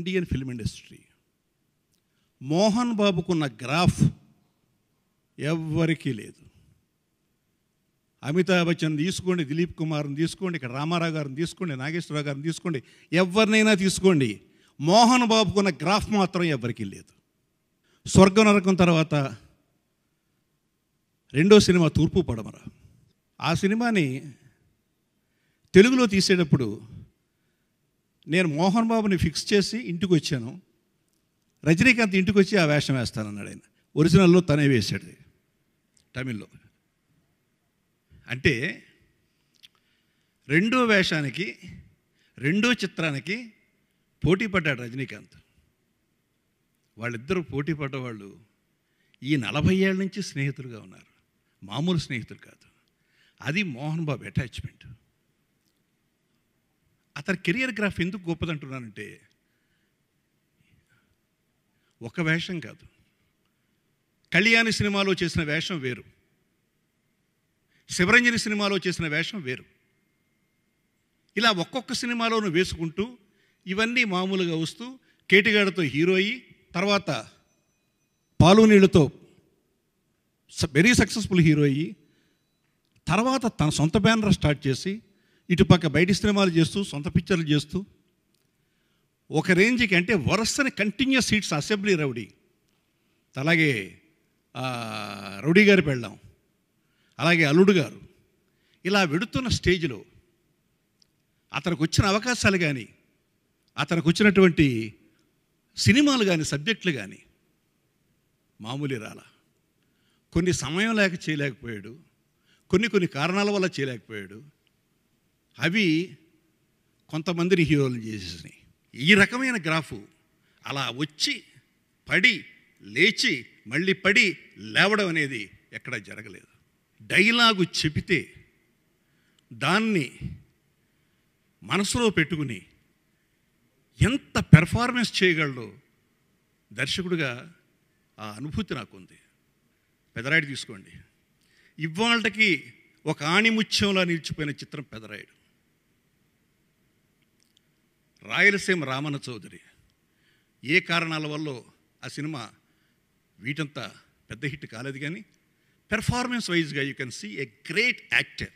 Indian film industry. Mohan బాబుకున్న graph ఎవ్వరికీ లేదు. అమితాబ్ బచ్చన్ తీసుకోండి, దిలీప్ కుమార్ని తీసుకోండి, ఇక్కడ రామారావు గారిని తీసుకోండి, నాగేశ్వరరావు గారిని తీసుకోండి, ఎవరినైనా తీసుకోండి, మోహన్ బాబుకున్న గ్రాఫ్ మాత్రం ఎవరికీ లేదు. స్వర్గం నరకం తర్వాత రెండో సినిమా తూర్పు పడమర. ఆ సినిమాని తెలుగులో తీసేటప్పుడు నేను మోహన్ బాబుని ఫిక్స్ చేసి ఇంటికి వచ్చాను. రజనీకాంత్ ఇంటికి వచ్చి ఆ వేషం వేస్తానన్నాడు. ఆయన ఒరిజినల్లో తనే వేశాడు తమిళ్లో. అంటే రెండో వేషానికి, రెండో చిత్రానికి పోటీ పడ్డాడు రజనీకాంత్. వాళ్ళిద్దరూ పోటీ పడ్డవాళ్ళు ఈ 40 ఏళ్ళ నుంచి స్నేహితులుగా ఉన్నారు. మామూలు స్నేహితులు కాదు. అది మోహన్ బాబు అటాచ్మెంట్. అతని కెరియర్ గ్రాఫ్ ఎందుకు గొప్పదంటున్నానంటే, ఒక వేషం కాదు, కళ్యాణి సినిమాలో చేసిన వేషం వేరు, శివరంజని సినిమాలో చేసిన వేషం వేరు. ఇలా ఒక్కొక్క సినిమాలోనూ వేసుకుంటూ ఇవన్నీ మామూలుగా వస్తూ కేటిగాడితో హీరో అయ్యి, తర్వాత పాలు నీళ్ళతో వెరీ సక్సెస్ఫుల్ హీరో అయ్యి, తర్వాత తన సొంత బ్యానర్ స్టార్ట్ చేసి ఇటుపక్క బయటి సినిమాలు చేస్తూ సొంత పిక్చర్లు చేస్తూ ఒక రేంజ్కి, అంటే వరుసని కంటిన్యూస్ హిట్స్. అసెంబ్లీ రౌడీ, అలాగే రౌడీ గారి పెళ్ళాం, అలాగే అల్లుడు గారు, ఇలా వెడుతున్న స్టేజ్లో అతనికి వచ్చిన అవకాశాలు కానీ, అతనికి వచ్చినటువంటి సినిమాలు కానీ, సబ్జెక్టులు కానీ మామూలు రాలా. కొన్ని సమయం లేక చేయలేకపోయాడు, కొన్ని కారణాల వల్ల చేయలేకపోయాడు. అవి కొంతమందిని హీరోలు చేసేసినాయి. ఈ రకమైన గ్రాఫు అలా వచ్చి పడి లేచి మళ్ళీ పడి లేవడం అనేది ఎక్కడా జరగలేదు. డైలాగు చెబితే దాన్ని మనసులో పెట్టుకుని ఎంత పెర్ఫార్మెన్స్ చేయగలడో దర్శకుడిగా ఆ అనుభూతి నాకుంది. పెదరాయుడు తీసుకోండి, ఇవాళకి ఒక ఆణిముత్యంలా నిలిచిపోయిన చిత్రం పెదరాయుడు. రాయలసీమ రామన్న చౌదరి ఏ కారణాల వల్ల ఆ సినిమా వీటంతా పెద్ద హిట్ కాలేదు, కానీ పెర్ఫార్మెన్స్ వైజ్గా you can see a great actor.